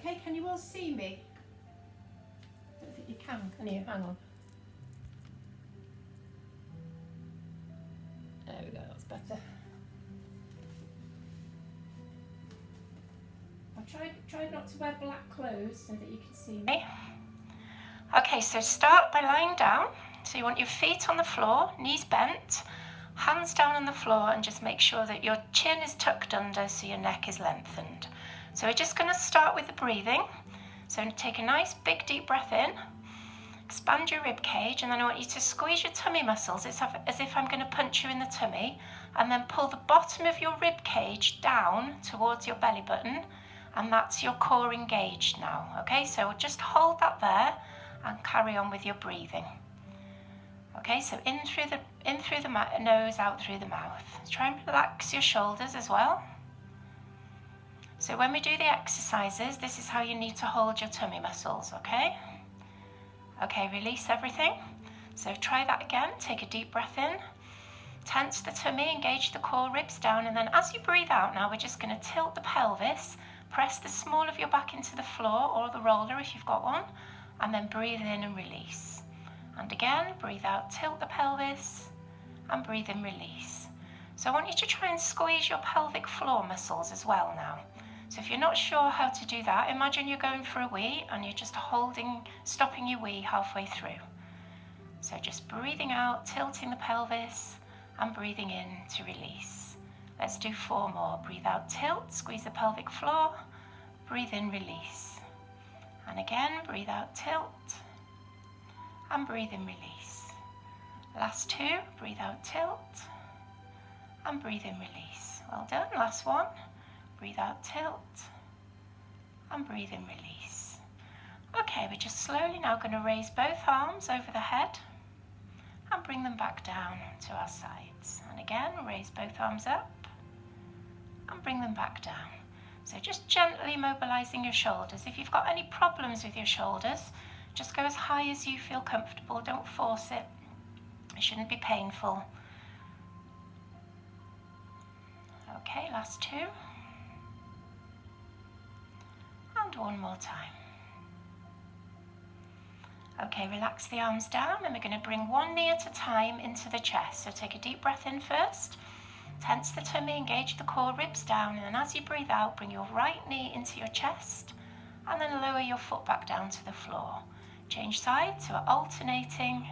Okay, can you all see me? I don't think you can you? Hang on. There we go, that's better. I tried not to wear black clothes so that you can see me. Okay, so start by lying down. So you want your feet on the floor, knees bent, hands down on the floor, and just make sure that your chin is tucked under so your neck is lengthened. So we're just going to start with the breathing. So take a nice big deep breath in, expand your rib cage, and then I want you to squeeze your tummy muscles as if I'm going to punch you in the tummy, and then pull the bottom of your rib cage down towards your belly button, and that's your core engaged now. Okay, so just hold that there and carry on with your breathing. Okay, so in through the nose, out through the mouth. Try and relax your shoulders as well. So when we do the exercises, this is how you need to hold your tummy muscles, okay? Okay, release everything. So try that again. Take a deep breath in. Tense the tummy, engage the core, ribs down, and then as you breathe out now, we're just going to tilt the pelvis, press the small of your back into the floor or the roller if you've got one, and then breathe in and release. And again, breathe out, tilt the pelvis, and breathe in, release. So I want you to try and squeeze your pelvic floor muscles as well now. So if you're not sure how to do that, imagine you're going for a wee and you're just stopping your wee halfway through. So just breathing out, tilting the pelvis, and breathing in to release. Let's do 4 more. Breathe out, tilt, squeeze the pelvic floor, breathe in, release. And again, breathe out, tilt, and breathe in, release. Last 2, breathe out, tilt, and breathe in, release. Well done, last 1. Breathe out, tilt, and breathe in, release. Okay, we're just slowly now going to raise both arms over the head and bring them back down to our sides. And again, raise both arms up and bring them back down. So just gently mobilizing your shoulders. If you've got any problems with your shoulders, just go as high as you feel comfortable. Don't force it. It shouldn't be painful. Okay, last 2. And 1 more time. Okay, relax the arms down, and we're going to bring one knee at a time into the chest. So take a deep breath in first, tense the tummy, engage the core, ribs down, and then as you breathe out, bring your right knee into your chest, and then lower your foot back down to the floor. Change sides, so we're alternating.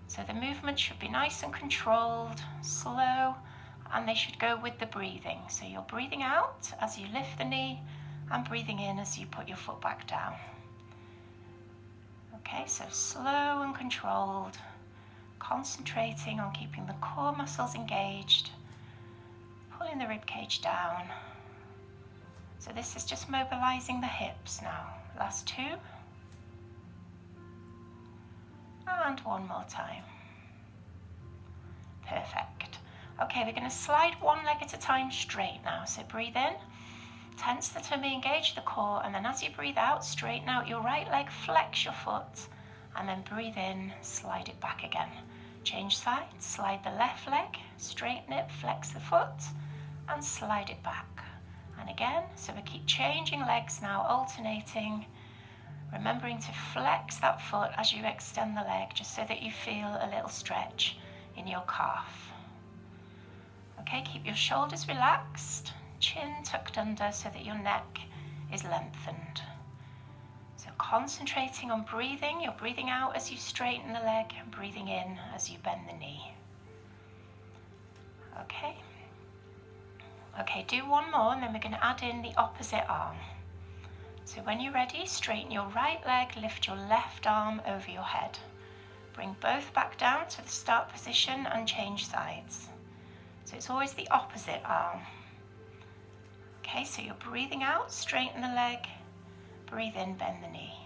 So the movement should be nice and controlled, slow, and they should go with the breathing. So you're breathing out as you lift the knee, and breathing in as you put your foot back down. Okay, so slow and controlled, concentrating on keeping the core muscles engaged, pulling the rib cage down. So this is just mobilizing the hips now. Last 2. And 1 more time. Perfect. Okay, we're going to slide one leg at a time straight now. So breathe in, tense the tummy, engage the core, and then as you breathe out, straighten out your right leg, flex your foot, and then breathe in, slide it back again. Change sides, slide the left leg, straighten it, flex the foot, and slide it back. And again, so we keep changing legs now, alternating, remembering to flex that foot as you extend the leg, just so that you feel a little stretch in your calf. Okay, keep your shoulders relaxed, chin tucked under so that your neck is lengthened. So concentrating on breathing, you're breathing out as you straighten the leg and breathing in as you bend the knee. Okay. Okay, do 1 more and then we're going to add in the opposite arm. So when you're ready, straighten your right leg, lift your left arm over your head. Bring both back down to the start position and change sides. So it's always the opposite arm. Okay, so you're breathing out, straighten the leg, breathe in, bend the knee.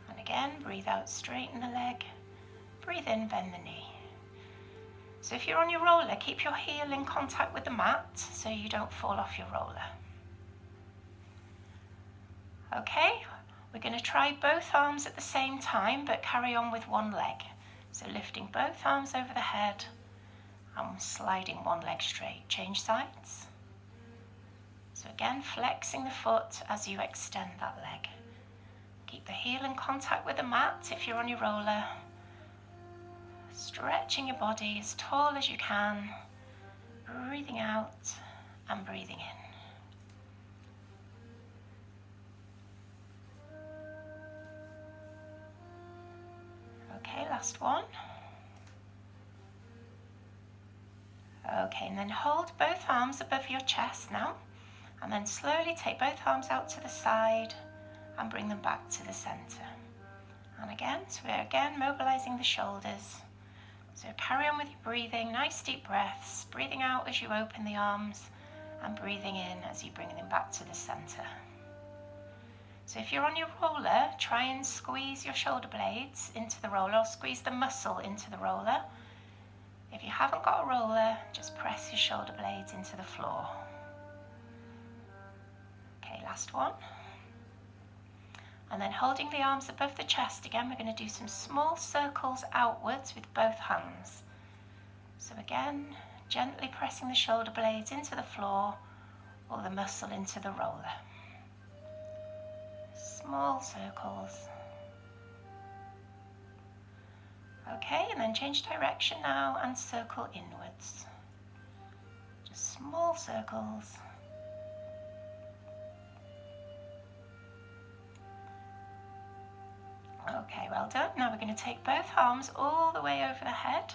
And again, breathe out, straighten the leg, breathe in, bend the knee. So if you're on your roller, keep your heel in contact with the mat so you don't fall off your roller. Okay, we're going to try both arms at the same time, but carry on with one leg. So lifting both arms over the head and sliding one leg straight. Change sides. So again, flexing the foot as you extend that leg. Keep the heel in contact with the mat if you're on your roller. Stretching your body as tall as you can. Breathing out and breathing in. Okay, last one. Okay, and then hold both arms above your chest now, and then slowly take both arms out to the side and bring them back to the center. And again, so we're again mobilizing the shoulders. So carry on with your breathing, nice deep breaths, breathing out as you open the arms and breathing in as you bring them back to the center. So if you're on your roller, try and squeeze your shoulder blades into the roller, or squeeze the muscle into the roller. If you haven't got a roller, just press your shoulder blades into the floor. Okay, last one. And then holding the arms above the chest again, we're going to do some small circles outwards with both hands. So again, gently pressing the shoulder blades into the floor or the muscle into the roller. Small circles. Okay, and then change direction now and circle inwards. Just small circles. Okay, well done. Now we're going to take both arms all the way over the head,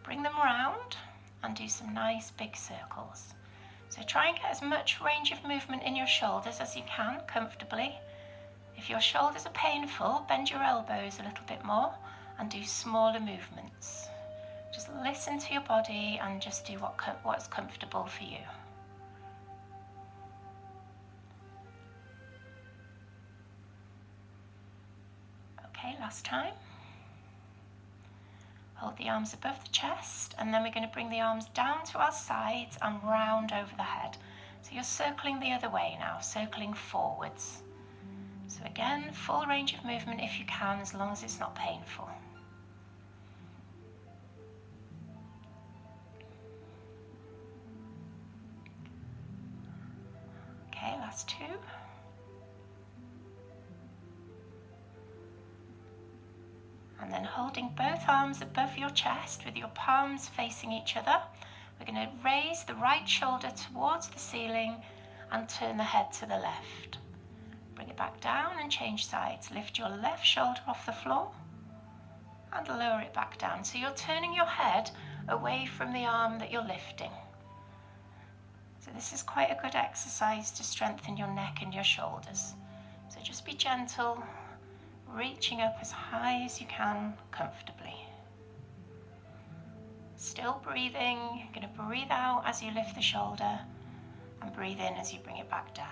bring them round and do some nice big circles. So try and get as much range of movement in your shoulders as you can comfortably. If your shoulders are painful, bend your elbows a little bit more and do smaller movements. Just listen to your body and just do what's comfortable for you. Okay, last time. Hold the arms above the chest, and then we're going to bring the arms down to our sides and round over the head. So you're circling the other way now, circling forwards. So again, full range of movement if you can, as long as it's not painful. Okay, last two. And then holding both arms above your chest with your palms facing each other, we're going to raise the right shoulder towards the ceiling and turn the head to the left. Bring it back down and change sides. Lift your left shoulder off the floor and lower it back down. So you're turning your head away from the arm that you're lifting. So this is quite a good exercise to strengthen your neck and your shoulders. So just be gentle, reaching up as high as you can comfortably. Still breathing. You're going to breathe out as you lift the shoulder and breathe in as you bring it back down.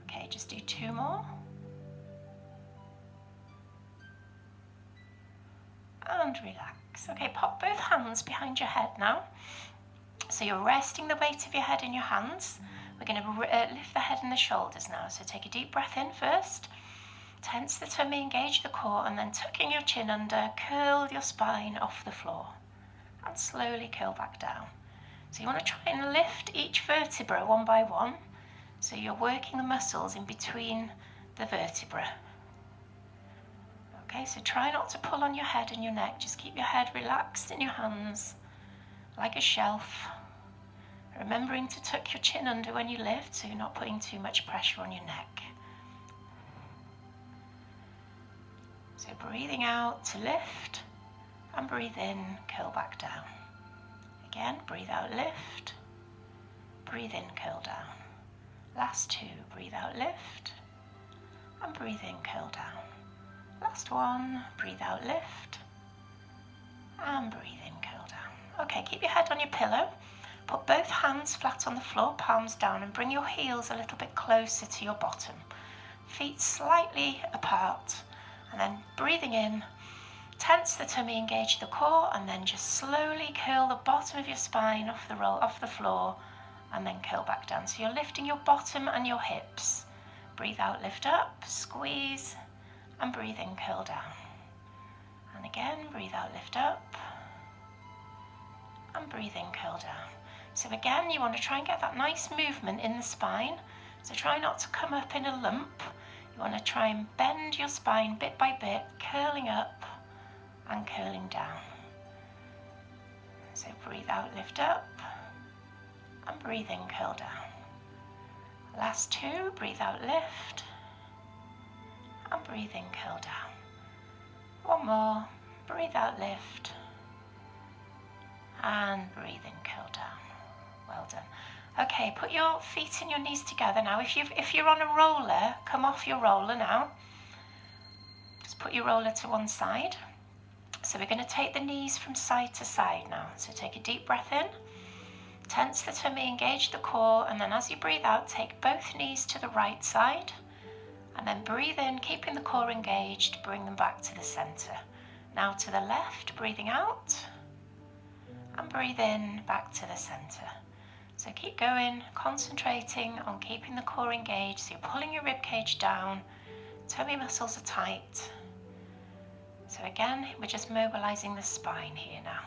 Okay, just do two more. And relax. Okay, pop both hands behind your head now. So you're resting the weight of your head in your hands. We're going to lift the head and the shoulders now. So take a deep breath in first. Tense the tummy, engage the core, and then tucking your chin under, curl your spine off the floor. And slowly curl back down. So you want to try and lift each vertebra one by one. So you're working the muscles in between the vertebra. Okay, so try not to pull on your head and your neck. Just keep your head relaxed in your hands, like a shelf. Remembering to tuck your chin under when you lift, so you're not putting too much pressure on your neck. So breathing out to lift, and breathe in, curl back down. Again, breathe out, lift, breathe in, curl down. Last two, breathe out, lift, and breathe in, curl down. Last one, breathe out, lift, and breathe in, curl down. Okay, keep your head on your pillow. Put both hands flat on the floor, palms down, and bring your heels a little bit closer to your bottom. Feet slightly apart, and then breathing in, tense the tummy, engage the core, and then just slowly curl the bottom of your spine off the floor, and then curl back down. So you're lifting your bottom and your hips. Breathe out, lift up, squeeze, and breathe in, curl down. And again, breathe out, lift up, and breathe in, curl down. So again, you want to try and get that nice movement in the spine. So try not to come up in a lump. You want to try and bend your spine bit by bit, curling up and curling down. So breathe out, lift up, and breathe in, curl down. Last two, breathe out, lift, and breathe in, curl down. One more, breathe out, lift, and breathe in, curl down. Well done. Okay, put your feet and your knees together now. If you're on a roller, come off your roller now. Just put your roller to one side. So we're going to take the knees from side to side now. So take a deep breath in, tense the tummy, engage the core, and then as you breathe out, take both knees to the right side, and then breathe in, keeping the core engaged, bring them back to the center. Now to the left, breathing out, and breathe in, back to the center. So keep going, concentrating on keeping the core engaged. So you're pulling your rib cage down, tummy muscles are tight. So again, we're just mobilizing the spine here now.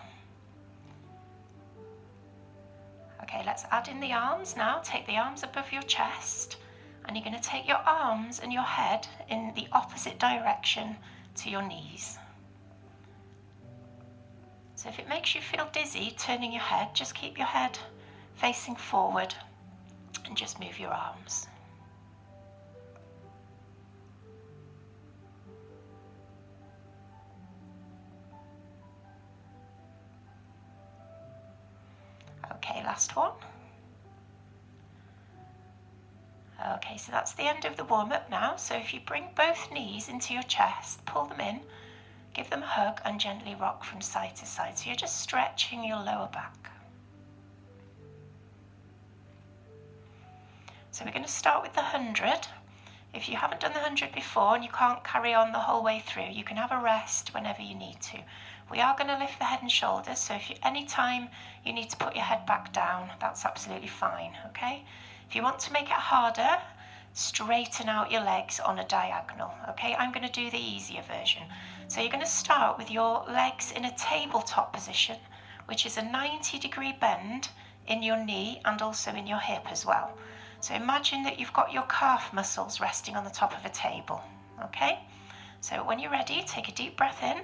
Okay, let's add in the arms now. Take the arms above your chest, and you're going to take your arms and your head in the opposite direction to your knees. So if it makes you feel dizzy turning your head, just keep your head facing forward and just move your arms. Okay, last one. Okay, so that's the end of the warm-up now. So if you bring both knees into your chest, pull them in, give them a hug and gently rock from side to side. So you're just stretching your lower back. So we're going to start with the 100. If you haven't done the 100 before and you can't carry on the whole way through, you can have a rest whenever you need to. We are going to lift the head and shoulders, so if any time you need to put your head back down, that's absolutely fine, okay? If you want to make it harder, straighten out your legs on a diagonal, okay? I'm going to do the easier version. So you're going to start with your legs in a tabletop position, which is a 90-degree bend in your knee and also in your hip as well. So imagine that you've got your calf muscles resting on the top of a table, okay? So when you're ready, take a deep breath in,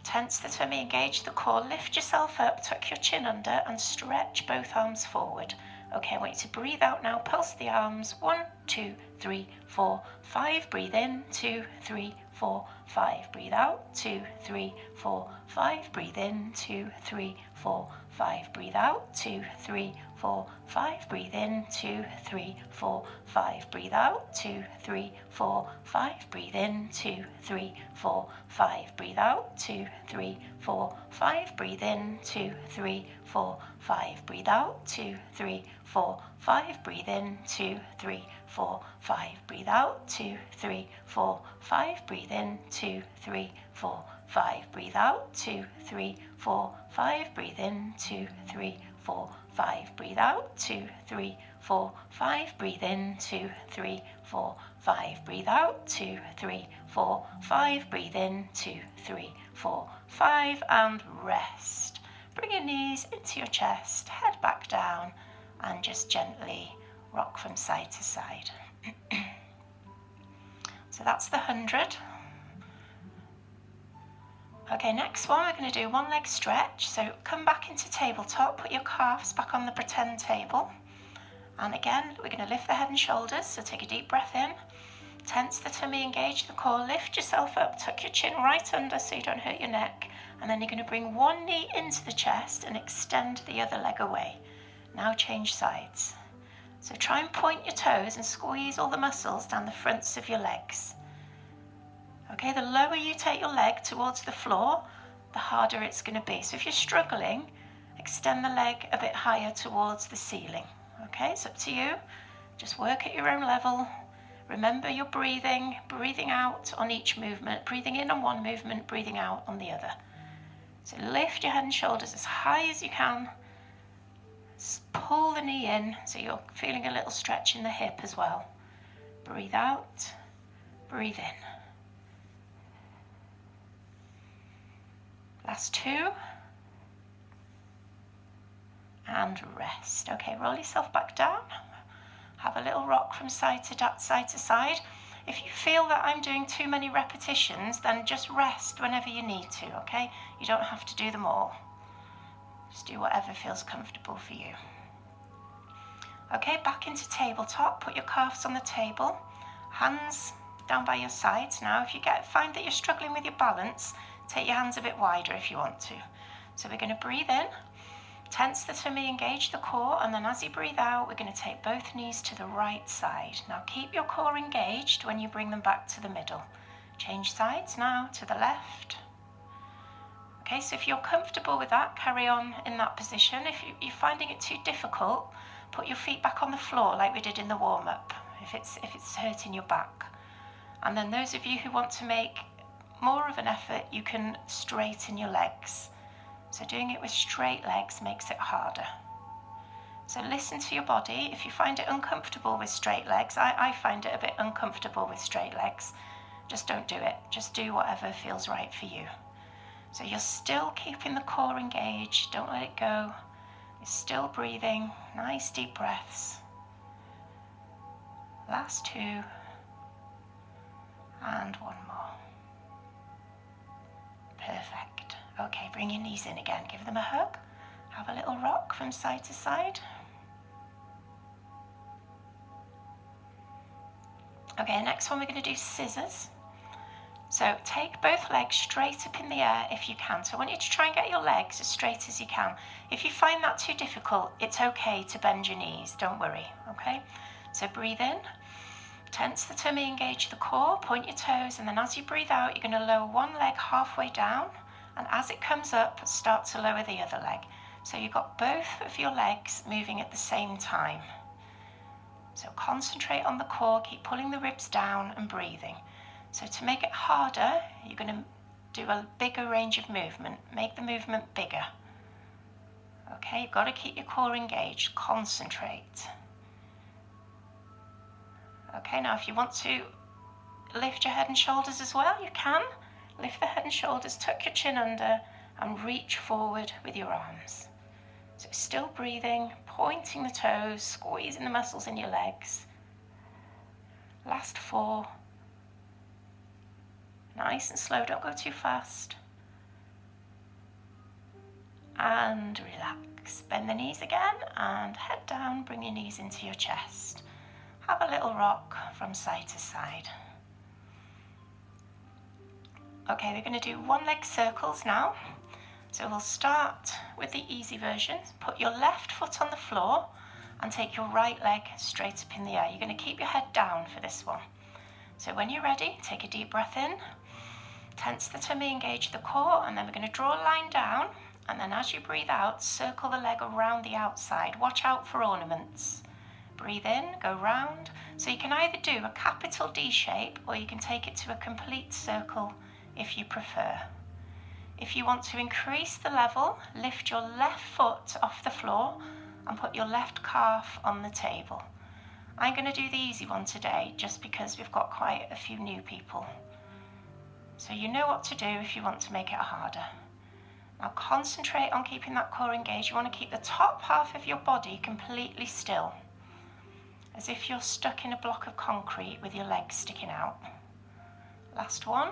tense the tummy, engage the core, lift yourself up, tuck your chin under and stretch both arms forward. Okay, I want you to breathe out now, pulse the arms, 1, 2, 3, 4, 5, breathe in, 2, 3, 4, 5, breathe out, 2, 3, 4, 5, breathe in, 2, 3, 4, 5, breathe out, 2, 3, 4, 5, breathe in, 2, 3, 4, 5, breathe out, 2, 3, 4, 5, breathe in, 2, 3, 4, 5, breathe out, 2, 3, 4, 5, breathe in, 2, 3, 4, 5, breathe out, 2, 3, 4, 5, breathe in, 2, 3, 4, 5, breathe out, 2, 3, 4, 5, breathe in, 2, 3, 4, 5, breathe out, 2, 3, 4, 5, breathe in, 2, 3, 4, 5, breathe out, 2, 3, 4, 5, breathe in, 2, 3, 4, 5, breathe out, 2, 3, 4, 5, breathe in, 2, 3, 4, 5, and rest. Bring your knees into your chest, head back down, and just gently rock from side to side. So that's the 100. Okay, next one, we're going to do one leg stretch. So come back into tabletop, put your calves back on the pretend table. And again, we're going to lift the head and shoulders. So take a deep breath in, tense the tummy, engage the core, lift yourself up, tuck your chin right under so you don't hurt your neck. And then you're going to bring one knee into the chest and extend the other leg away. Now change sides. So try and point your toes and squeeze all the muscles down the fronts of your legs. Okay, the lower you take your leg towards the floor, the harder it's going to be. So if you're struggling, extend the leg a bit higher towards the ceiling. Okay, it's up to you. Just work at your own level. Remember your breathing, breathing out on each movement, breathing in on one movement, breathing out on the other. So lift your head and shoulders as high as you can. Pull the knee in so you're feeling a little stretch in the hip as well. Breathe out, breathe in. Last two. and rest. Okay, roll yourself back down. Have a little rock from side to side. If you feel that I'm doing too many repetitions, then just rest whenever you need to, okay? You don't have to do them all. Just do whatever feels comfortable for you. Okay, back into tabletop. Put your calves on the table. Hands down by your sides. Now, if you find that you're struggling with your balance, take your hands a bit wider if you want to. So we're going to breathe in, tense the tummy, engage the core, and then as you breathe out, we're going to take both knees to the right side. Now keep your core engaged when you bring them back to the middle. Change sides now to the left. Okay, so if you're comfortable with that, carry on in that position. If you're finding it too difficult, put your feet back on the floor like we did in the warm-up, if it's hurting your back. And then those of you who want to make more of an effort, you can straighten your legs. So doing it with straight legs makes it harder. So listen to your body. If you find it uncomfortable with straight legs, I find it a bit uncomfortable with straight legs, just don't do it. Just do whatever feels right for you. So you're still keeping the core engaged, don't let it go. You're still breathing, nice deep breaths. Last two, and one more. Perfect. Okay, bring your knees in again, give them a hug. Have a little rock from side to side. Okay, next one we're going to do scissors. So take both legs straight up in the air if you can. So I want you to try and get your legs as straight as you can. If you find that too difficult, it's okay to bend your knees, don't worry, okay? So breathe in, tense the tummy, engage the core, point your toes, and then as you breathe out, you're going to lower one leg halfway down, and as it comes up, start to lower the other leg. So you've got both of your legs moving at the same time. So concentrate on the core, keep pulling the ribs down and breathing. So to make it harder, you're going to do a bigger range of movement. Make the movement bigger. Okay, you've got to keep your core engaged. Concentrate. Okay, now if you want to lift your head and shoulders as well, you can. Lift the head and shoulders, tuck your chin under, and reach forward with your arms. So still breathing, pointing the toes, squeezing the muscles in your legs. Last four. Nice and slow, don't go too fast. And relax. Bend the knees again and head down, bring your knees into your chest. Have a little rock from side to side. Okay, we're going to do one leg circles now. So we'll start with the easy version. Put your left foot on the floor and take your right leg straight up in the air. You're going to keep your head down for this one. So when you're ready, take a deep breath in. Tense the tummy, engage the core, and then we're going to draw a line down, and then as you breathe out, circle the leg around the outside. Watch out for ornaments. Breathe in, go round. So you can either do a capital D shape or you can take it to a complete circle if you prefer. If you want to increase the level, lift your left foot off the floor and put your left calf on the table. I'm going to do the easy one today just because we've got quite a few new people. So you know what to do if you want to make it harder. Now concentrate on keeping that core engaged. You want to keep the top half of your body completely still, as if you're stuck in a block of concrete with your legs sticking out. Last one.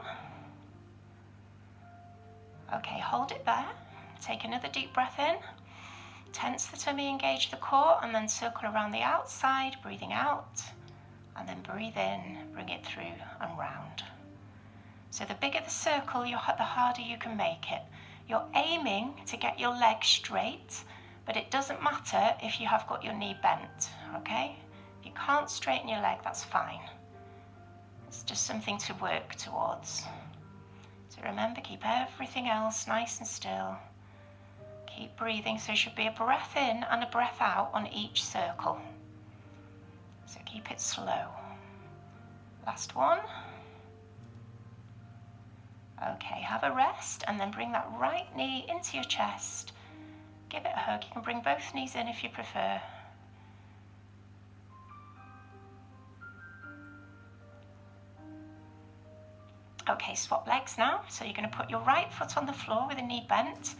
Okay, hold it there. Take another deep breath in. Tense the tummy, engage the core, and then circle around the outside, breathing out. And then breathe in, bring it through and round. So the bigger the circle, the harder you can make it. You're aiming to get your leg straight, but it doesn't matter if you have got your knee bent, okay? If you can't straighten your leg, that's fine. It's just something to work towards. So remember, keep everything else nice and still. Keep breathing, so there should be a breath in and a breath out on each circle. So keep it slow. Last one. Okay, have a rest and then bring that right knee into your chest. Give it a hug. You can bring both knees in if you prefer. Okay, swap legs now. So you're going to put your right foot on the floor with a knee bent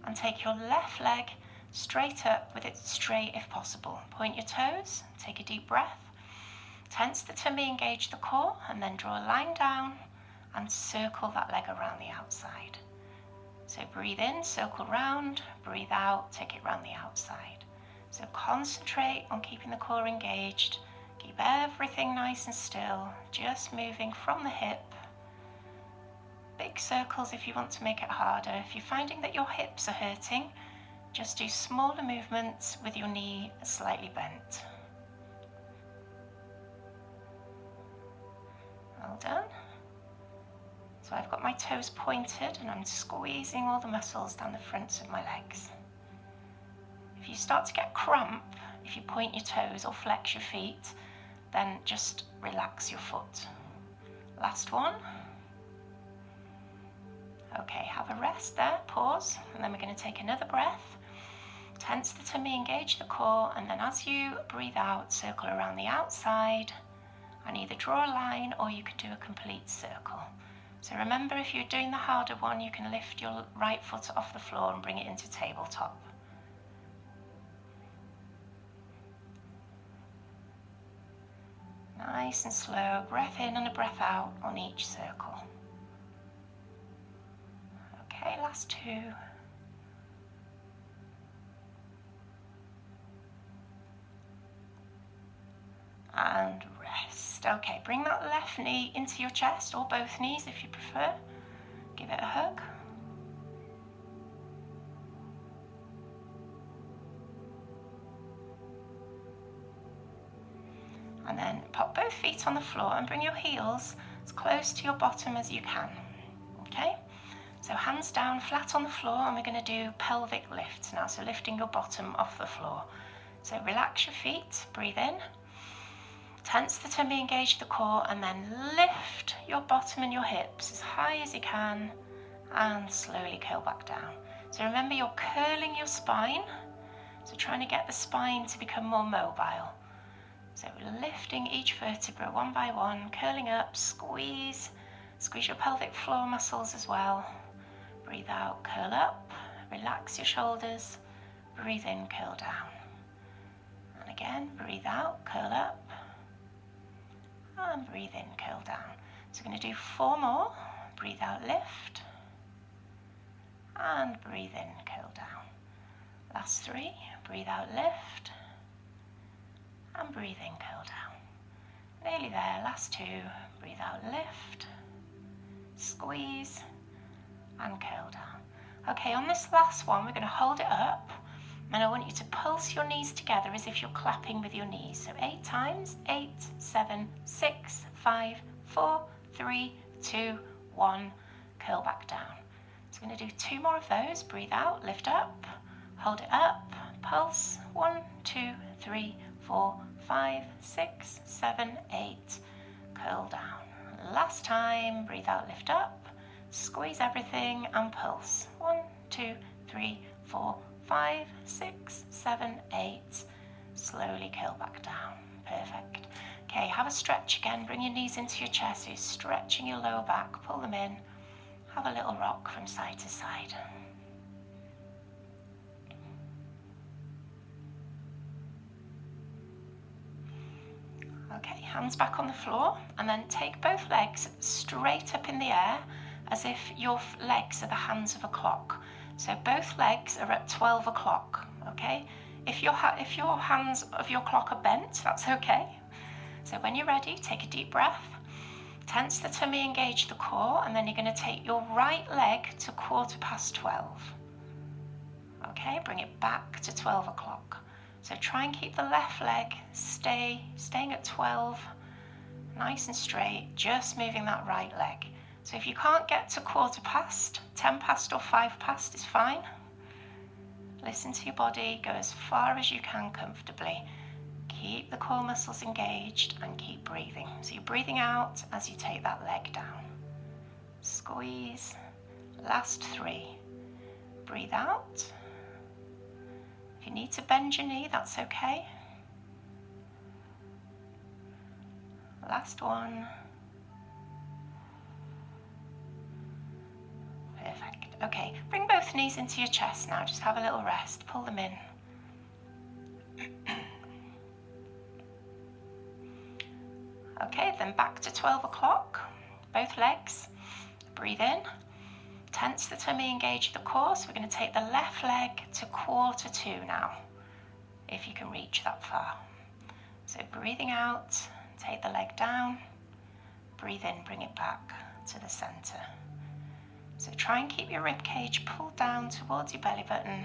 and take your left leg straight up with it straight if possible. Point your toes, take a deep breath, tense the tummy, engage the core, and then draw a line down and circle that leg around the outside. So breathe in, circle round, breathe out, take it round the outside. So concentrate on keeping the core engaged, keep everything nice and still, just moving from the hip. Big circles if you want to make it harder. If you're finding that your hips are hurting, just do smaller movements with your knee slightly bent. Well done. So I've got my toes pointed and I'm squeezing all the muscles down the fronts of my legs. If you start to get cramp, if you point your toes or flex your feet, then just relax your foot. Last one. Okay, have a rest there, pause, and then we're going to take another breath. Tense the tummy, engage the core, and then as you breathe out, circle around the outside and either draw a line or you can do a complete circle. So remember, if you're doing the harder one, you can lift your right foot off the floor and bring it into tabletop. Nice and slow, breath in and a breath out on each circle. Okay, last two. And rest. Okay, bring that left knee into your chest, or both knees if you prefer. Give it a hug. And then pop both feet on the floor and bring your heels as close to your bottom as you can. Okay? So hands down, flat on the floor, and we're going to do pelvic lifts now. So lifting your bottom off the floor. So relax your feet, breathe in. Tense the tummy, engage the core, and then lift your bottom and your hips as high as you can and slowly curl back down. So remember, you're curling your spine, so trying to get the spine to become more mobile. So lifting each vertebra one by one, curling up, squeeze your pelvic floor muscles as well. Breathe out, curl up, relax your shoulders, breathe in, curl down. And again, breathe out, curl up, and breathe in, curl down. So we're going to do 4 more. Breathe out, lift, and breathe in, curl down. Last 3, breathe out, lift, and breathe in, curl down. Nearly there, last 2, breathe out, lift, squeeze, and curl down. Okay, on this last one, we're going to hold it up, and I want you to pulse your knees together as if you're clapping with your knees. So 8 times, 8, 7, 6, 5, 4, 3, 2, 1, curl back down. So we're going to do 2 more of those. Breathe out, lift up, hold it up, pulse, 1, 2, 3, 4, 5, 6, 7, 8, curl down. Last time, breathe out, lift up, squeeze everything and pulse. 1, 2, 3, 4, 5, 6, 7, 8, slowly curl back down. Perfect. Okay, have a stretch again, bring your knees into your chest, so you're stretching your lower back, pull them in, have a little rock from side to side. Okay, hands back on the floor, and then take both legs straight up in the air as if your legs are the hands of a clock. So both legs are at 12 o'clock, okay? If your hands of your clock are bent, that's okay. So when you're ready, take a deep breath, tense the tummy, engage the core, and then you're going to take your right leg to 12:15. Okay, bring it back to 12 o'clock. So try and keep the left leg staying at 12, nice and straight, just moving that right leg. So if you can't get to 15:15, 10 past or 5 past is fine. Listen to your body, go as far as you can comfortably. Keep the core muscles engaged and keep breathing. So you're breathing out as you take that leg down. Squeeze. Last 3. Breathe out. If you need to bend your knee, that's okay. Last 1. Perfect. Okay, bring both knees into your chest now. Just have a little rest. Pull them in. Okay, then back to 12 o'clock. Both legs. Breathe in. Tense the tummy, engage the core. So we're going to take the left leg to 1/4 now, if you can reach that far. So breathing out, take the leg down. Breathe in, bring it back to the center. So try and keep your rib cage pulled down towards your belly button,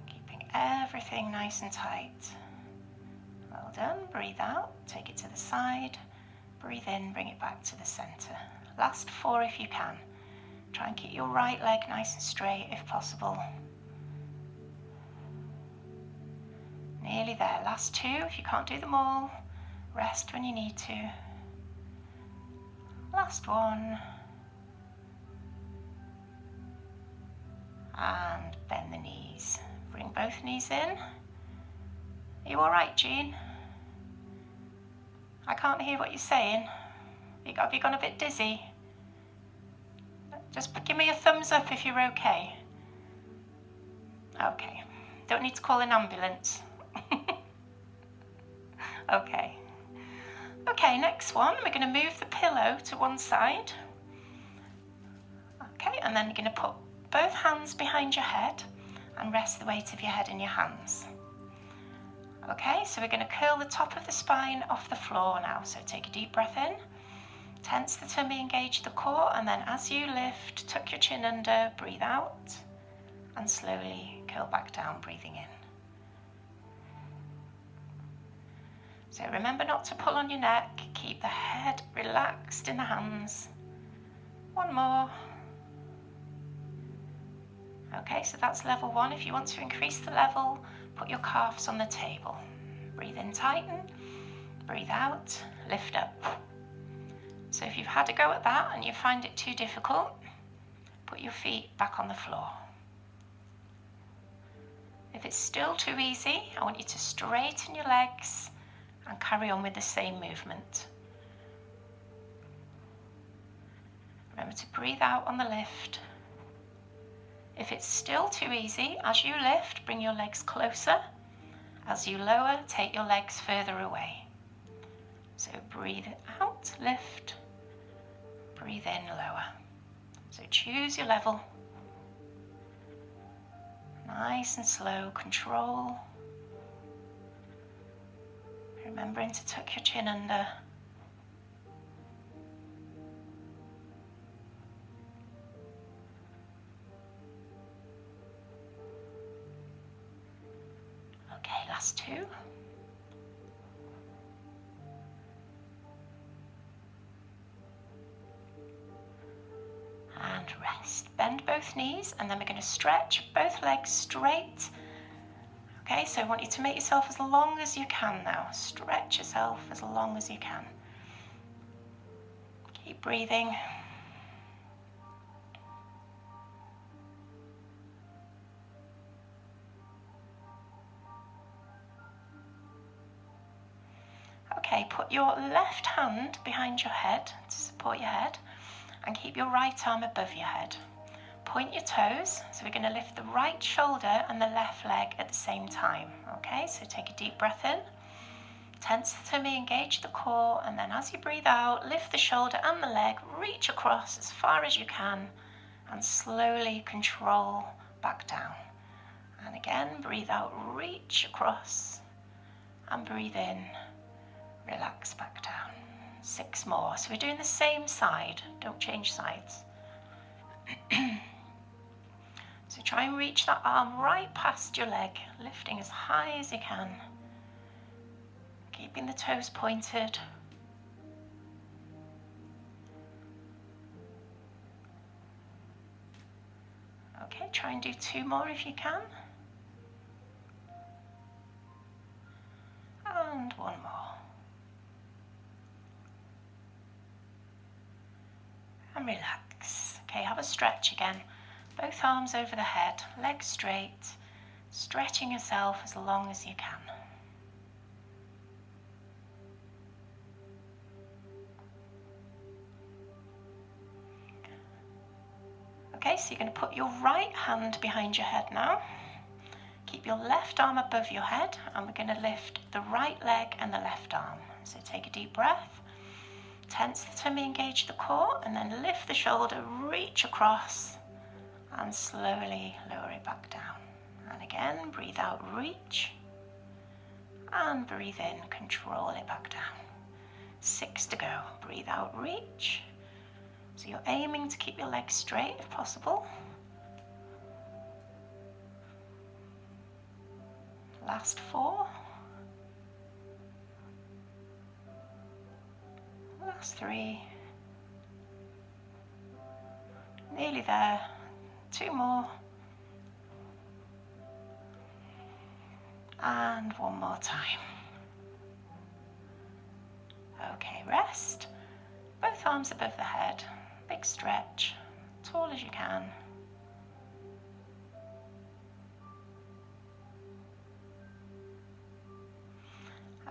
keeping everything nice and tight. Well done. Breathe out, take it to the side. Breathe in, bring it back to the center. Last 4 if you can. Try and keep your right leg nice and straight if possible. Nearly there. Last 2 if you can't do them all. Rest when you need to. Last 1. And bend the knees. Bring both knees in. Are you all right, Jean? I can't hear what you're saying. Have you gone a bit dizzy? Just give me a thumbs up if you're okay. Okay. Don't need to call an ambulance. Okay. Okay, next one. We're going to move the pillow to one side. Okay, and then you're going to put both hands behind your head and rest the weight of your head in your hands. Okay, so we're going to curl the top of the spine off the floor now. So take a deep breath in, tense the tummy, engage the core, and then as you lift, tuck your chin under, breathe out, and slowly curl back down, breathing in. So remember not to pull on your neck, keep the head relaxed in the hands. One more. Okay, so that's level 1. If you want to increase the level, put your calves on the table. Breathe in, tighten. Breathe out, lift up. So if you've had a go at that and you find it too difficult, put your feet back on the floor. If it's still too easy, I want you to straighten your legs and carry on with the same movement. Remember to breathe out on the lift. If it's still too easy, as you lift, bring your legs closer. As you lower, take your legs further away. So breathe out, lift. Breathe in, lower. So choose your level. Nice and slow, control. Remembering to tuck your chin under. Okay, last 2. And rest. Bend both knees, and then we're going to stretch both legs straight. Okay, so I want you to make yourself as long as you can now. Stretch yourself as long as you can. Keep breathing. Okay, put your left hand behind your head to support your head and keep your right arm above your head. Point your toes, so we're going to lift the right shoulder and the left leg at the same time. Okay, so take a deep breath in, tense the tummy, engage the core, and then as you breathe out, lift the shoulder and the leg, reach across as far as you can, and slowly control back down. And again, breathe out, reach across, and breathe in, relax back down. 6 more. So we're doing the same side, don't change sides. So try and reach that arm right past your leg, lifting as high as you can, keeping the toes pointed. Okay, try and do 2 more if you can. And 1 more. And relax. Okay, have a stretch again. Both arms over the head, legs straight, stretching yourself as long as you can. Okay, so you're going to put your right hand behind your head now. Keep your left arm above your head, and we're going to lift the right leg and the left arm. So take a deep breath, tense the tummy, engage the core, and then lift the shoulder, reach across, and slowly lower it back down. And again, breathe out, reach, and breathe in, control it back down. 6 to go. Breathe out, reach. So you're aiming to keep your legs straight if possible. Last 4. Last 3. Nearly there. 2 more. And 1 more time. Okay, rest. Both arms above the head. Big stretch, tall as you can.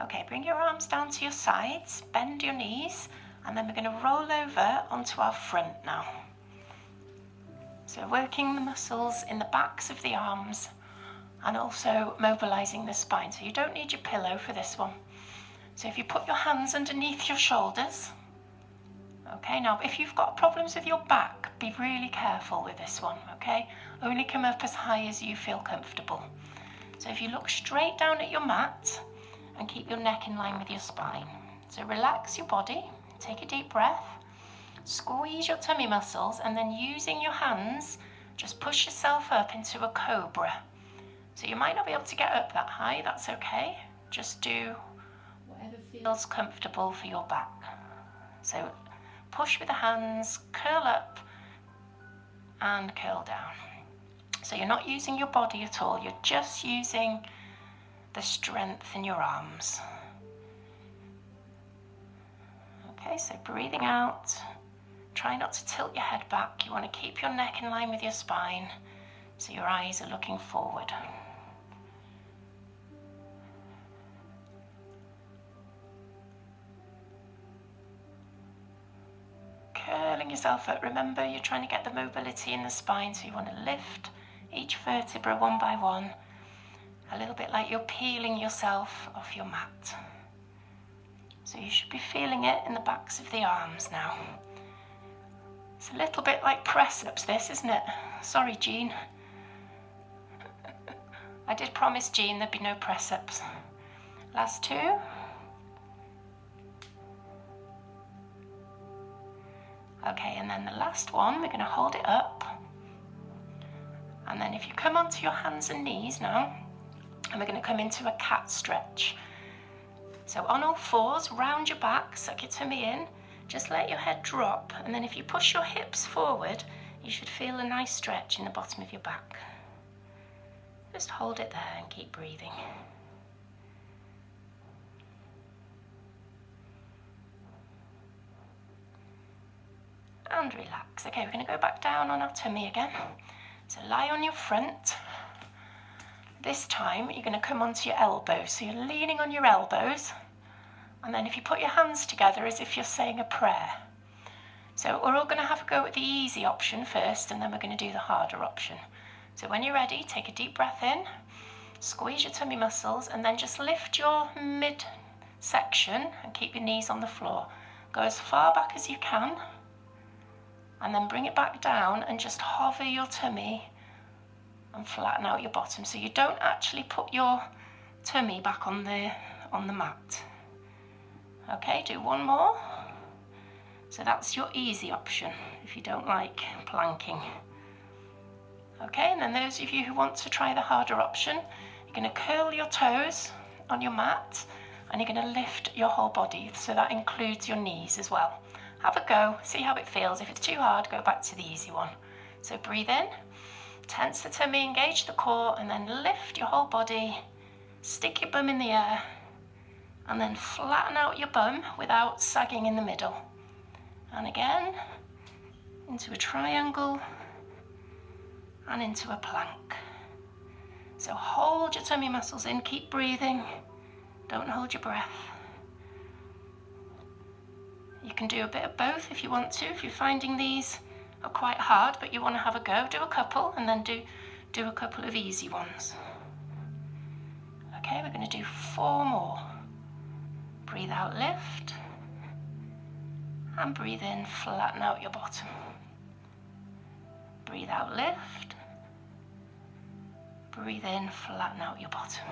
Okay, bring your arms down to your sides, bend your knees, and then we're going to roll over onto our front now. So working the muscles in the backs of the arms and also mobilizing the spine. So you don't need your pillow for this one. So if you put your hands underneath your shoulders. Okay, now if you've got problems with your back, be really careful with this one, okay? Only come up as high as you feel comfortable. So if you look straight down at your mat and keep your neck in line with your spine. So relax your body, take a deep breath, squeeze your tummy muscles, and then using your hands, just push yourself up into a cobra. So you might not be able to get up that high, that's okay. Just do whatever feels comfortable for your back. So push with the hands, curl up and curl down. So you're not using your body at all, you're just using the strength in your arms. Okay, so breathing out, try not to tilt your head back. You want to keep your neck in line with your spine so your eyes are looking forward. Curling yourself up. Remember, you're trying to get the mobility in the spine, so you want to lift each vertebra one by one, a little bit like you're peeling yourself off your mat. So you should be feeling it in the backs of the arms now. It's a little bit like press-ups this, isn't it? Sorry, Jean. I did promise Jean there'd be no press-ups. Last 2. Okay, and then the last one, we're going to hold it up. And then if you come onto your hands and knees now, and we're going to come into a cat stretch. So on all 4s, round your back, suck your tummy in, just let your head drop, and then if you push your hips forward, you should feel a nice stretch in the bottom of your back. Just hold it there and keep breathing. And relax. Okay, we're going to go back down on our tummy again. So lie on your front. This time you're going to come onto your elbows. So you're leaning on your elbows, and then if you put your hands together as if you're saying a prayer. So we're all going to have a go at the easy option first, and then we're going to do the harder option. So when you're ready, take a deep breath in, squeeze your tummy muscles, and then just lift your midsection and keep your knees on the floor. Go as far back as you can, and then bring it back down and just hover your tummy and flatten out your bottom. So you don't actually put your tummy back on the mat. Okay, do one more. So that's your easy option if you don't like planking. Okay, and then those of you who want to try the harder option, you're going to curl your toes on your mat and you're going to lift your whole body. So that includes your knees as well. Have a go, see how it feels. If it's too hard, go back to the easy one. So breathe in, tense the tummy, engage the core, and then lift your whole body, stick your bum in the air, and then flatten out your bum without sagging in the middle. And again, into a triangle, and into a plank. So hold your tummy muscles in, keep breathing, don't hold your breath. You can do a bit of both if you want to. If you're finding these are quite hard, but you want to have a go, do a couple, and then do a couple of easy ones. Okay, we're going to do 4 more. Breathe out, lift, and breathe in, flatten out your bottom. Breathe out, lift, breathe in, flatten out your bottom.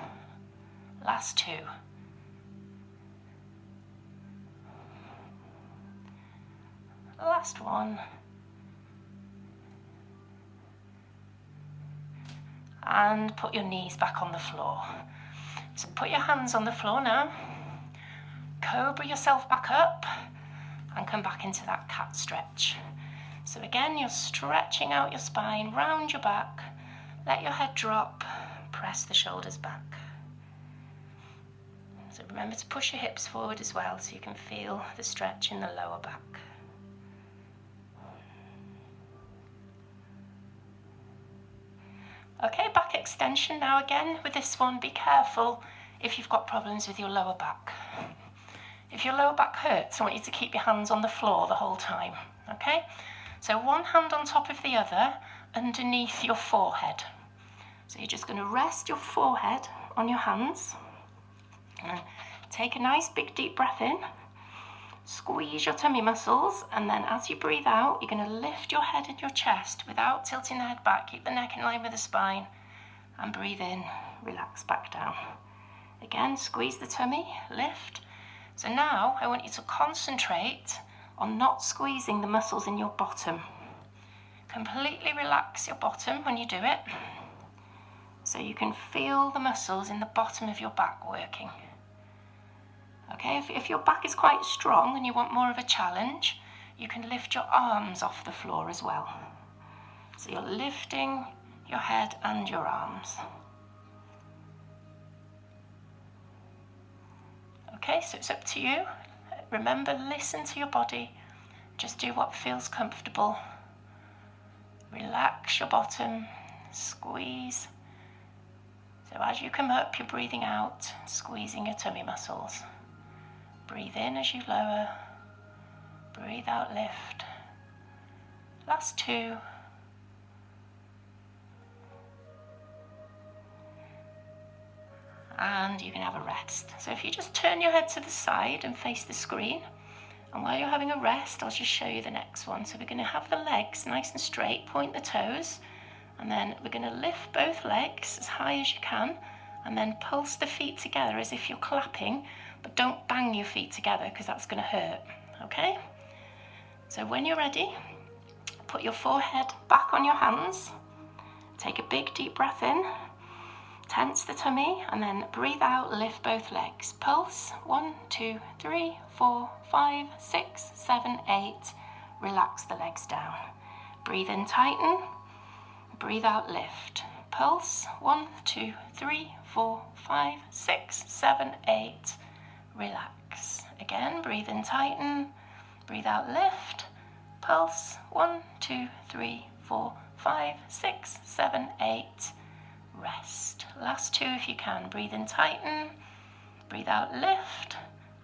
Last 2. Last 1. And put your knees back on the floor. So put your hands on the floor now. Cobra yourself back up and come back into that cat stretch. So again, you're stretching out your spine, round your back, let your head drop, press the shoulders back. So remember to push your hips forward as well so you can feel the stretch in the lower back. Okay, back extension now again. With this one, be careful if you've got problems with your lower back. If your lower back hurts, I want you to keep your hands on the floor the whole time, okay? So one hand on top of the other, underneath your forehead. So you're just going to rest your forehead on your hands, and take a nice big deep breath in, squeeze your tummy muscles, and then as you breathe out, you're going to lift your head and your chest without tilting the head back. Keep the neck in line with the spine, and breathe in, relax back down. Again, squeeze the tummy, lift. So now I want you to concentrate on not squeezing the muscles in your bottom. Completely relax your bottom when you do it, so you can feel the muscles in the bottom of your back working. Okay, if your back is quite strong and you want more of a challenge, you can lift your arms off the floor as well. So you're lifting your head and your arms. Okay, so it's up to you. Remember, listen to your body. Just do what feels comfortable. Relax your bottom, squeeze. So as you come up, you're breathing out, squeezing your tummy muscles. Breathe in as you lower. Breathe out, lift. Last 2. And you can have a rest. So if you just turn your head to the side and face the screen, and while you're having a rest, I'll just show you the next one. So we're going to have the legs nice and straight, point the toes, and then we're going to lift both legs as high as you can, and then pulse the feet together as if you're clapping, but don't bang your feet together because that's going to hurt, okay? So when you're ready, put your forehead back on your hands, take a big deep breath in, tense the tummy, and then breathe out, lift both legs. Pulse, 1, 2, 3, 4, 5, 6, 7, 8. Relax the legs down. Breathe in, tighten. Breathe out, lift. Pulse, 1, 2, 3, 4, 5, 6, 7, 8. Relax. Again, breathe in, tighten. Breathe out, lift. Pulse, 1, 2, 3, 4, 5, 6, 7, 8. Rest. Last 2 if you can. Breathe in, tighten. Breathe out, lift.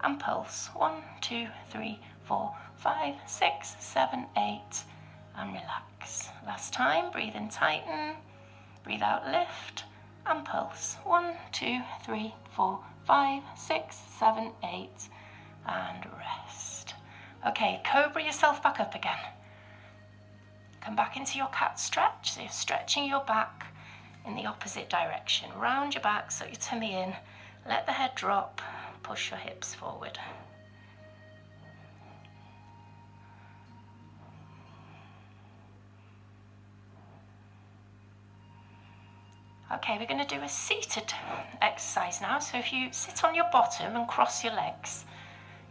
And pulse. 1, 2, 3, 4, 5, 6, 7, 8. And relax. Last time. Breathe in, tighten. Breathe out, lift. And pulse. 1, 2, 3, 4, 5, 6, 7, 8. And rest. Okay, cobra yourself back up again. Come back into your cat stretch. So you're stretching your back in the opposite direction. Round your back, so your tummy in. Let the head drop. Push your hips forward. Okay, we're going to do a seated exercise now. So if you sit on your bottom and cross your legs.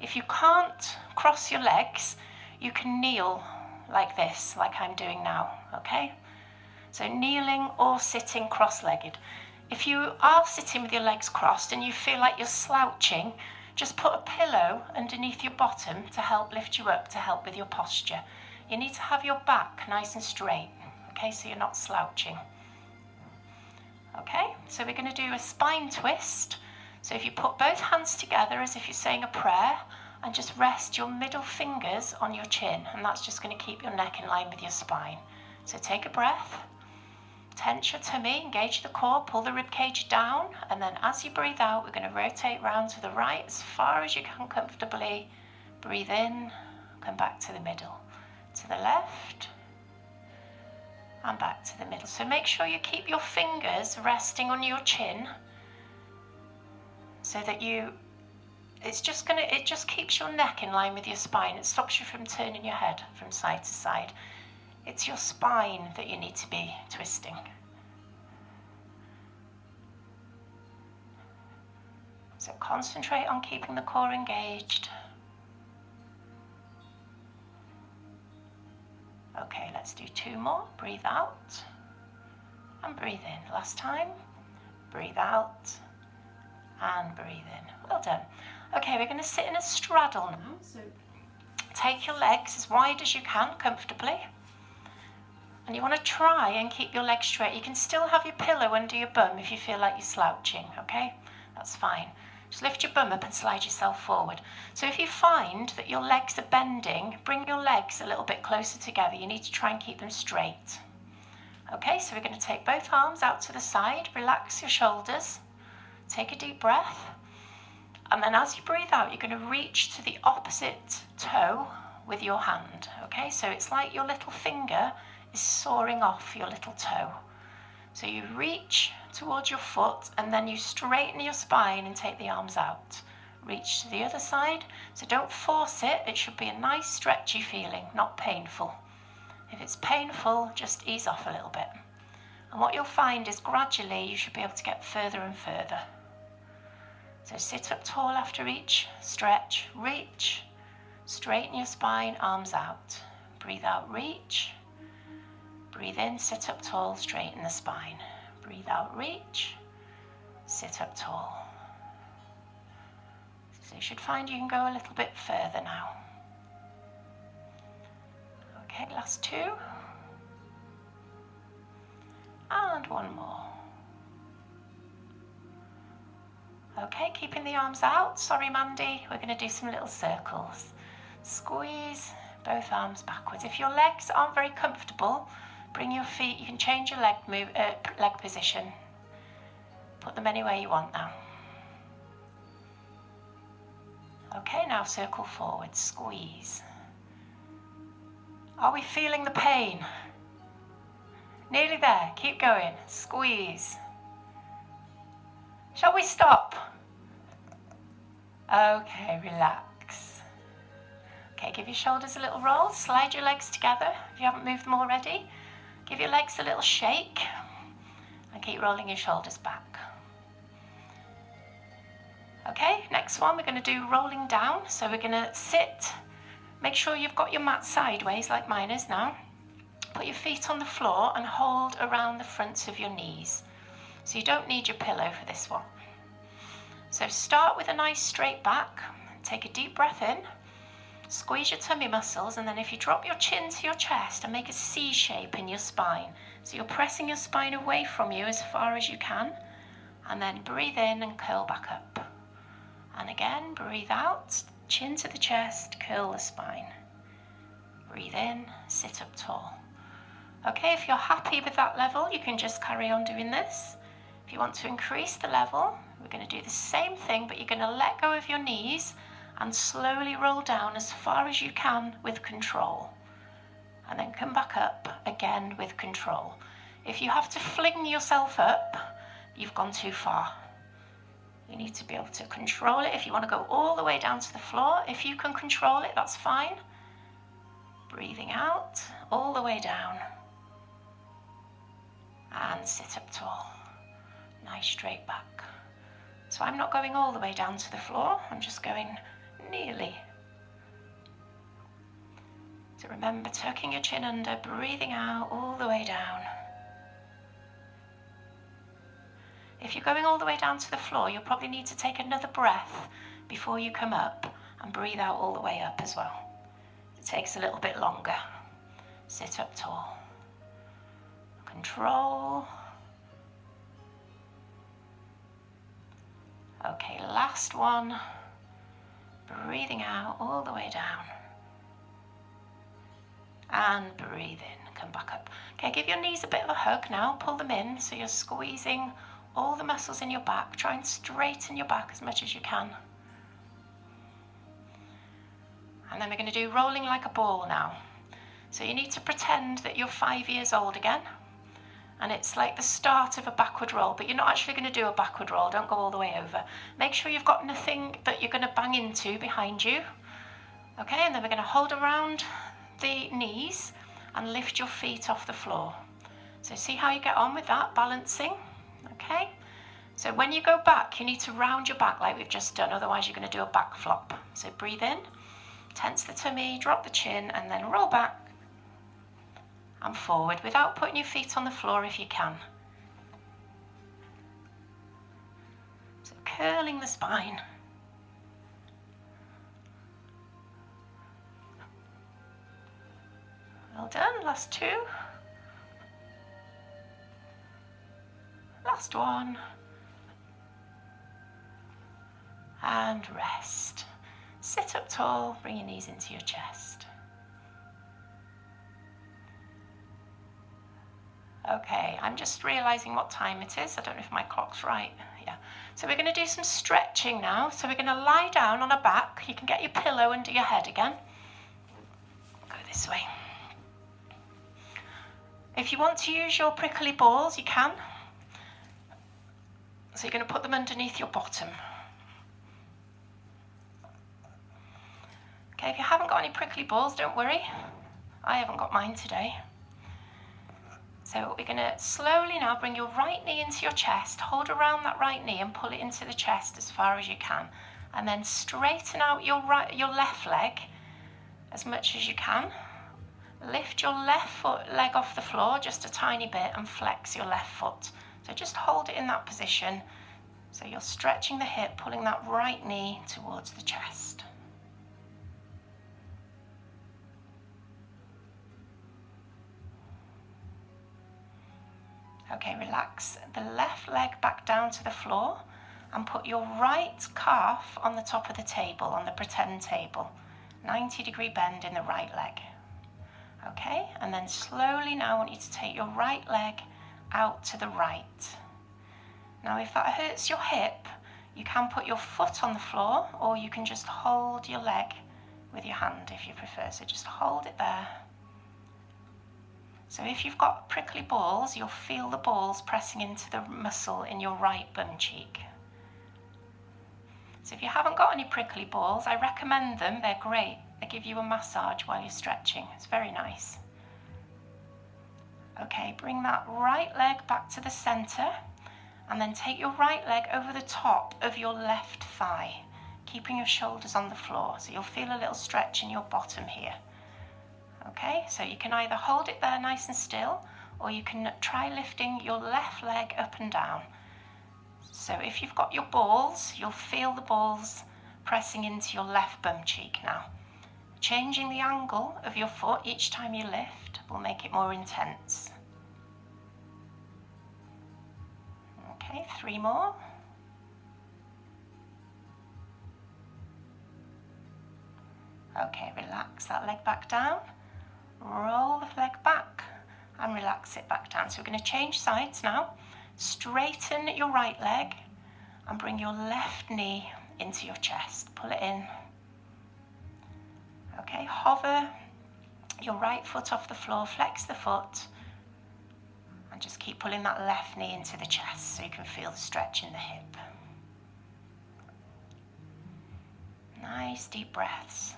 If you can't cross your legs, you can kneel like this, like I'm doing now, okay? So kneeling or sitting cross-legged. If you are sitting with your legs crossed and you feel like you're slouching, just put a pillow underneath your bottom to help lift you up, to help with your posture. You need to have your back nice and straight, okay, so you're not slouching. Okay, so we're going to do a spine twist. So if you put both hands together as if you're saying a prayer, and just rest your middle fingers on your chin, and that's just going to keep your neck in line with your spine. So take a breath, tense your tummy, engage the core, pull the rib cage down, and then as you breathe out, we're going to rotate round to the right as far as you can comfortably. Breathe in, come back to the middle, to the left, and back to the middle. So make sure you keep your fingers resting on your chin so that it just keeps your neck in line with your spine. It stops you from turning your head from side to side. It's your spine that you need to be twisting. So concentrate on keeping the core engaged. Okay, let's do 2 more. Breathe out and breathe in. Last time. Breathe out and breathe in. Well done. Okay, we're going to sit in a straddle now. So take your legs as wide as you can comfortably. And you want to try and keep your legs straight. You can still have your pillow under your bum if you feel like you're slouching, okay? That's fine. Just lift your bum up and slide yourself forward. So if you find that your legs are bending, bring your legs a little bit closer together. You need to try and keep them straight. Okay, so we're going to take both arms out to the side. Relax your shoulders. Take a deep breath. And then as you breathe out, you're going to reach to the opposite toe with your hand. Okay, so it's like your little finger is sawing off your little toe. So you reach towards your foot and then you straighten your spine and take the arms out. Reach to the other side. So don't force it. It should be a nice stretchy feeling, not painful. If it's painful, just ease off a little bit. And what you'll find is gradually you should be able to get further and further. So sit up tall after each stretch. Reach. Straighten your spine, arms out. Breathe out, reach. Breathe in, sit up tall, straighten the spine. Breathe out, reach, sit up tall. So you should find you can go a little bit further now. Okay, last 2. And 1 more. Okay, keeping the arms out. Sorry, Mandy, we're going to do some little circles. Squeeze both arms backwards. If your legs aren't very comfortable, bring your feet, you can change your leg position. Put them anywhere you want now. Okay, now circle forward, squeeze. Are we feeling the pain? Nearly there, keep going, squeeze. Shall we stop? Okay, relax. Okay, give your shoulders a little roll, slide your legs together if you haven't moved them already. Give your legs a little shake and keep rolling your shoulders back. Okay, next one we're going to do rolling down. So we're going to sit, make sure you've got your mat sideways like mine is now. Put your feet on the floor and hold around the fronts of your knees. So you don't need your pillow for this one. So start with a nice straight back. Take a deep breath in. Squeeze your tummy muscles, and then if you drop your chin to your chest and make a C shape in your spine. So you're pressing your spine away from you as far as you can, and then breathe in and curl back up. And again, breathe out, chin to the chest, curl the spine. Breathe in, sit up tall. Okay, if you're happy with that level, you can just carry on doing this. If you want to increase the level, we're going to do the same thing, but you're going to let go of your knees and slowly roll down as far as you can with control. And then come back up again with control. If you have to fling yourself up, you've gone too far. You need to be able to control it. If you want to go all the way down to the floor, if you can control it, that's fine. Breathing out, all the way down. And sit up tall. Nice straight back. So I'm not going all the way down to the floor, I'm just going nearly. So remember, tucking your chin under, breathing out all the way down. If you're going all the way down to the floor, you'll probably need to take another breath before you come up and breathe out all the way up as well. It takes a little bit longer. Sit up tall. Control. Okay, last one. Breathing out all the way down. And breathe in, come back up. Okay, give your knees a bit of a hug now, pull them in so you're squeezing all the muscles in your back. Try and straighten your back as much as you can. And then we're going to do rolling like a ball now. So you need to pretend that you're 5 years old again. And it's like the start of a backward roll, but you're not actually going to do a backward roll. Don't go all the way over. Make sure you've got nothing that you're going to bang into behind you. Okay, and then we're going to hold around the knees and lift your feet off the floor. So see how you get on with that, balancing. Okay, so when you go back, you need to round your back like we've just done, otherwise you're going to do a back flop. So breathe in, tense the tummy, drop the chin, and then roll back and forward without putting your feet on the floor if you can. So curling the spine. Well done, last two. Last one. And rest. Sit up tall, bring your knees into your chest. Okay, I'm just realising what time it is. I don't know if my clock's right. Yeah. So we're going to do some stretching now. So we're going to lie down on our back. You can get your pillow under your head again. Go this way. If you want to use your prickly balls, you can. So you're going to put them underneath your bottom. Okay, if you haven't got any prickly balls, don't worry. I haven't got mine today. So we're going to slowly now bring your right knee into your chest, hold around that right knee and pull it into the chest as far as you can. And then straighten out your left leg as much as you can. Lift your left leg off the floor just a tiny bit and flex your left foot. So just hold it in that position. So you're stretching the hip, pulling that right knee towards the chest. Okay, relax the left leg back down to the floor and put your right calf on the top of the table, on the pretend table. 90-degree bend in the right leg. Okay, and then slowly now I want you to take your right leg out to the right. Now if that hurts your hip, you can put your foot on the floor or you can just hold your leg with your hand if you prefer. So just hold it there. So if you've got prickly balls, you'll feel the balls pressing into the muscle in your right bum cheek. So if you haven't got any prickly balls, I recommend them. They're great. They give you a massage while you're stretching. It's very nice. Okay, bring that right leg back to the center and then take your right leg over the top of your left thigh, keeping your shoulders on the floor. So you'll feel a little stretch in your bottom here. Okay, so you can either hold it there nice and still, or you can try lifting your left leg up and down. So if you've got your balls, you'll feel the balls pressing into your left bum cheek now. Changing the angle of your foot each time you lift will make it more intense. Okay, 3 more. Okay, relax that leg back down. Roll the leg back and relax it back down. So we're going to change sides now. Straighten your right leg and bring your left knee into your chest. Pull it in. Okay, hover your right foot off the floor, flex the foot, and just keep pulling that left knee into the chest so you can feel the stretch in the hip. Nice deep breaths.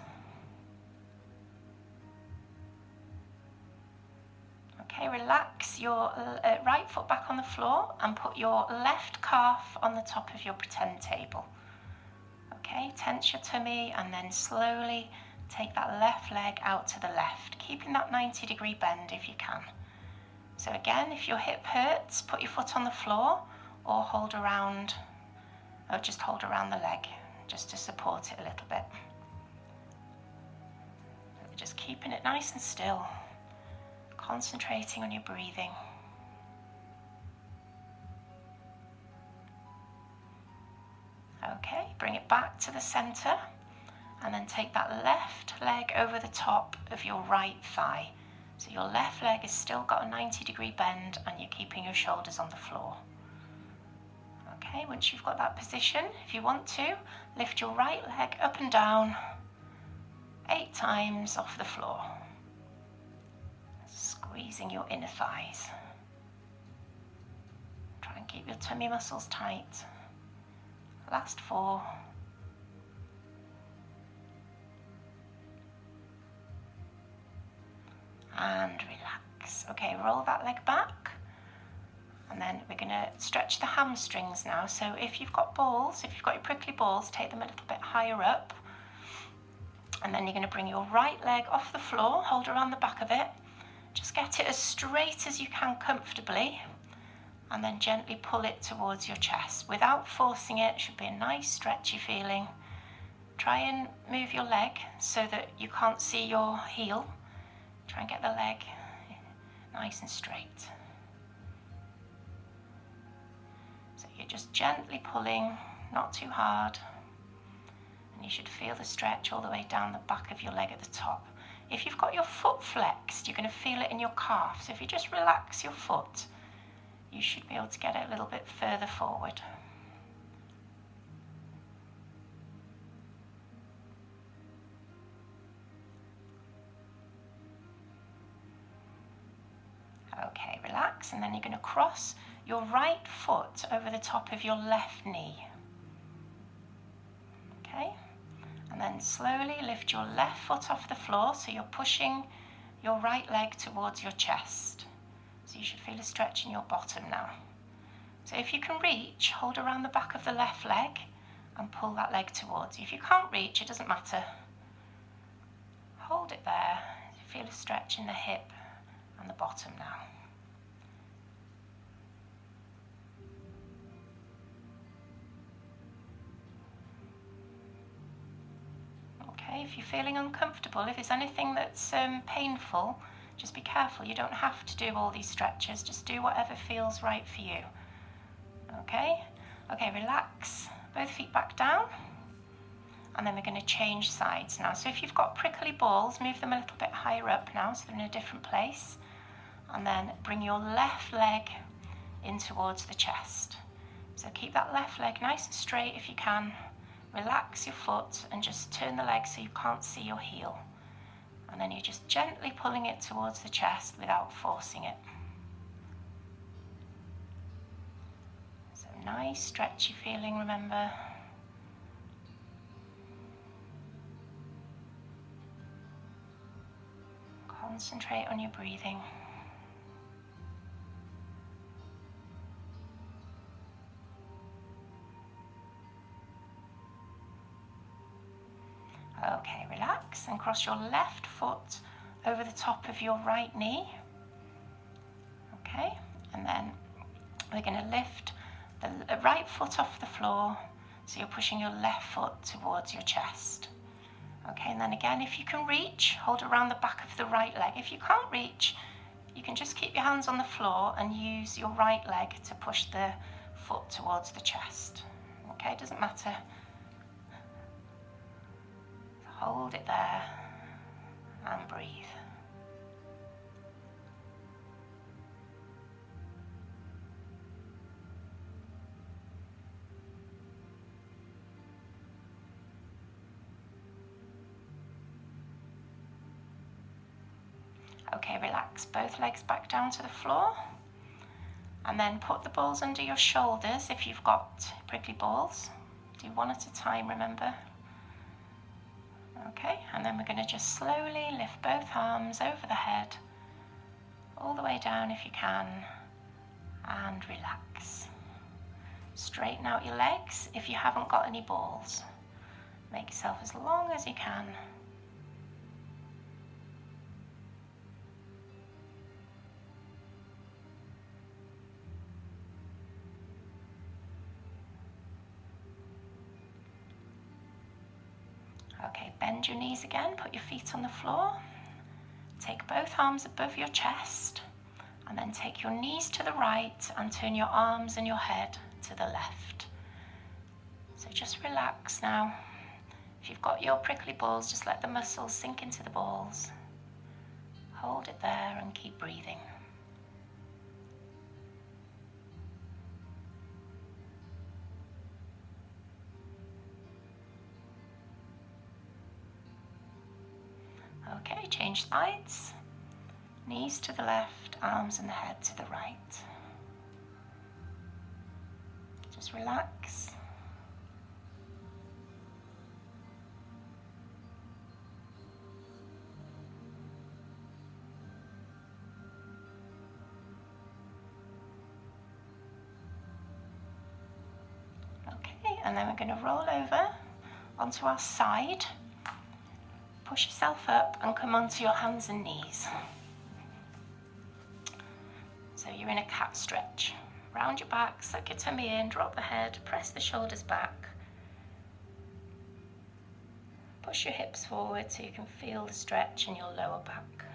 Okay, relax your right foot back on the floor and put your left calf on the top of your pretend table. Okay, tense your tummy and then slowly take that left leg out to the left, keeping that 90-degree bend if you can. So again, if your hip hurts, put your foot on the floor or just hold around the leg just to support it a little bit. Just keeping it nice and still. Concentrating on your breathing. Okay, bring it back to the center and then take that left leg over the top of your right thigh. So your left leg has still got a 90-degree bend and you're keeping your shoulders on the floor. Okay, once you've got that position, if you want to, lift your right leg up and down 8 times off the floor, squeezing your inner thighs. Try and keep your tummy muscles tight. Last 4. And relax. Okay, roll that leg back. And then we're going to stretch the hamstrings now. So if you've got balls, if you've got your prickly balls, take them a little bit higher up. And then you're going to bring your right leg off the floor, hold around the back of it. Just get it as straight as you can comfortably. And then gently pull it towards your chest. Without forcing it, it should be a nice stretchy feeling. Try and move your leg so that you can't see your heel. Try and get the leg nice and straight. So you're just gently pulling, not too hard. And you should feel the stretch all the way down the back of your leg at the top. If you've got your foot flexed, you're going to feel it in your calf. So if you just relax your foot, you should be able to get it a little bit further forward. Okay, relax, and then you're going to cross your right foot over the top of your left knee. Okay, and then slowly lift your left foot off the floor so you're pushing your right leg towards your chest. So you should feel a stretch in your bottom now. So if you can reach, hold around the back of the left leg and pull that leg towards you. If you can't reach, it doesn't matter. Hold it there. Feel a stretch in the hip and the bottom now. Okay, if you're feeling uncomfortable, if there's anything that's painful, just be careful. You don't have to do all these stretches. Just do whatever feels right for you. Okay? Okay, relax. Both feet back down. And then we're going to change sides now. So if you've got prickly balls, move them a little bit higher up now so they're in a different place. And then bring your left leg in towards the chest. So keep that left leg nice and straight if you can. Relax your foot and just turn the leg so you can't see your heel. And then you're just gently pulling it towards the chest without forcing it. So nice stretchy feeling, remember. Concentrate on your breathing. Okay, relax and cross your left foot over the top of your right knee. Okay, and then we're going to lift the right foot off the floor so you're pushing your left foot towards your chest. Okay, and then again, if you can reach, hold around the back of the right leg. If you can't reach, you can just keep your hands on the floor and use your right leg to push the foot towards the chest. Okay, it doesn't matter. Hold it there and breathe. Okay, relax both legs back down to the floor and then put the balls under your shoulders if you've got prickly balls. Do one at a time, remember. Okay, and then we're going to just slowly lift both arms over the head, all the way down if you can, and relax. Straighten out your legs if you haven't got any balls. Make yourself as long as you can. Okay, bend your knees again, put your feet on the floor. Take both arms above your chest and then take your knees to the right and turn your arms and your head to the left. So just relax now. If you've got your prickly balls, just let the muscles sink into the balls. Hold it there and keep breathing. Okay, change sides. Knees to the left, arms and the head to the right. Just relax. Okay, and then we're going to roll over onto our side. Push yourself up and come onto your hands and knees. So you're in a cat stretch. Round your back, suck your tummy in, drop the head, press the shoulders back. Push your hips forward so you can feel the stretch in your lower back.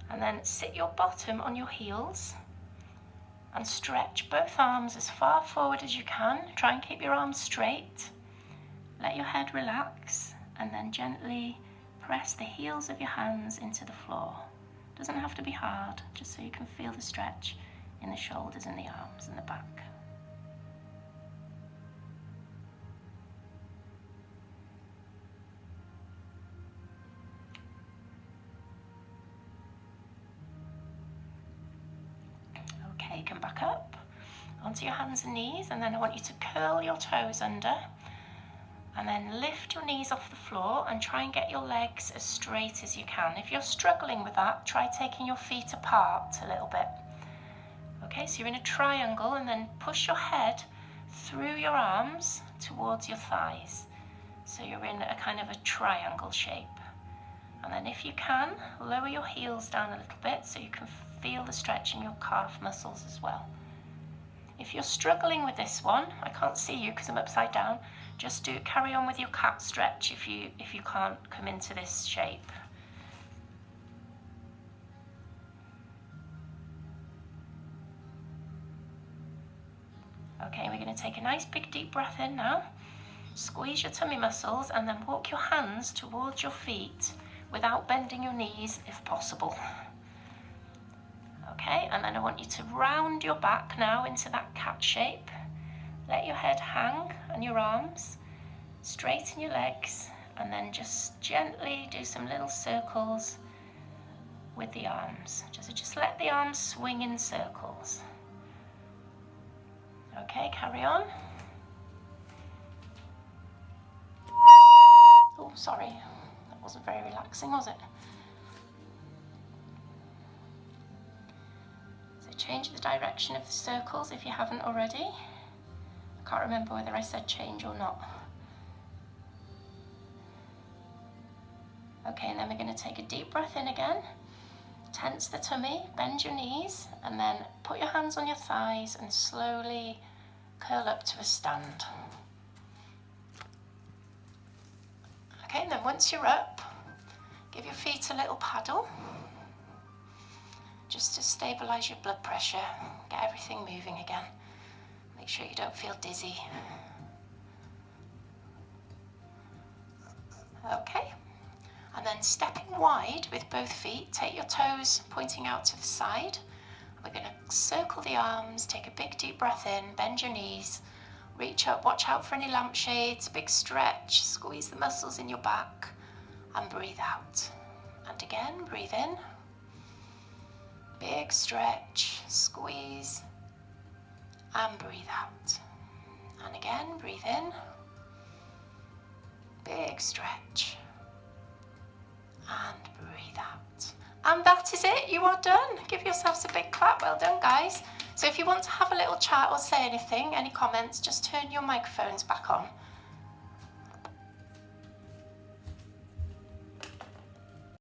And then sit your bottom on your heels and stretch both arms as far forward as you can. Try and keep your arms straight. Let your head relax and then gently press the heels of your hands into the floor. Doesn't have to be hard, just so you can feel the stretch in the shoulders and the arms and the back. Okay, come back up onto your hands and knees, and then I want you to curl your toes under and then lift your knees off the floor and try and get your legs as straight as you can. If you're struggling with that, try taking your feet apart a little bit. Okay, so you're in a triangle, and then push your head through your arms towards your thighs. So you're in a kind of a triangle shape. And then if you can, lower your heels down a little bit so you can feel the stretch in your calf muscles as well. If you're struggling with this one, I can't see you because I'm upside down, just carry on with your cat stretch if you can't come into this shape. Okay, we're going to take a nice big deep breath in now. Squeeze your tummy muscles and then walk your hands towards your feet without bending your knees if possible. Okay, and then I want you to round your back now into that cat shape. Let your head hang and your arms, straighten your legs, and then just gently do some little circles with the arms. Just let the arms swing in circles. Okay, carry on. Oh, sorry, that wasn't very relaxing, was it? So change the direction of the circles if you haven't already. I can't remember whether I said change or not. Okay, and then we're going to take a deep breath in again. Tense the tummy, bend your knees, and then put your hands on your thighs and slowly curl up to a stand. Okay, and then once you're up, give your feet a little paddle, just to stabilise your blood pressure, get everything moving again. Make sure you don't feel dizzy. Okay, and then stepping wide with both feet, take your toes pointing out to the side. We're going to circle the arms, take a big deep breath in, bend your knees, reach up, watch out for any lampshades, big stretch, squeeze the muscles in your back, and breathe out. And again, breathe in, big stretch, squeeze, and breathe out. And again, breathe in, big stretch, and breathe out. And that is it, you are done. Give yourselves a big clap, well done guys. So if you want to have a little chat or say anything, any comments, just turn your microphones back on.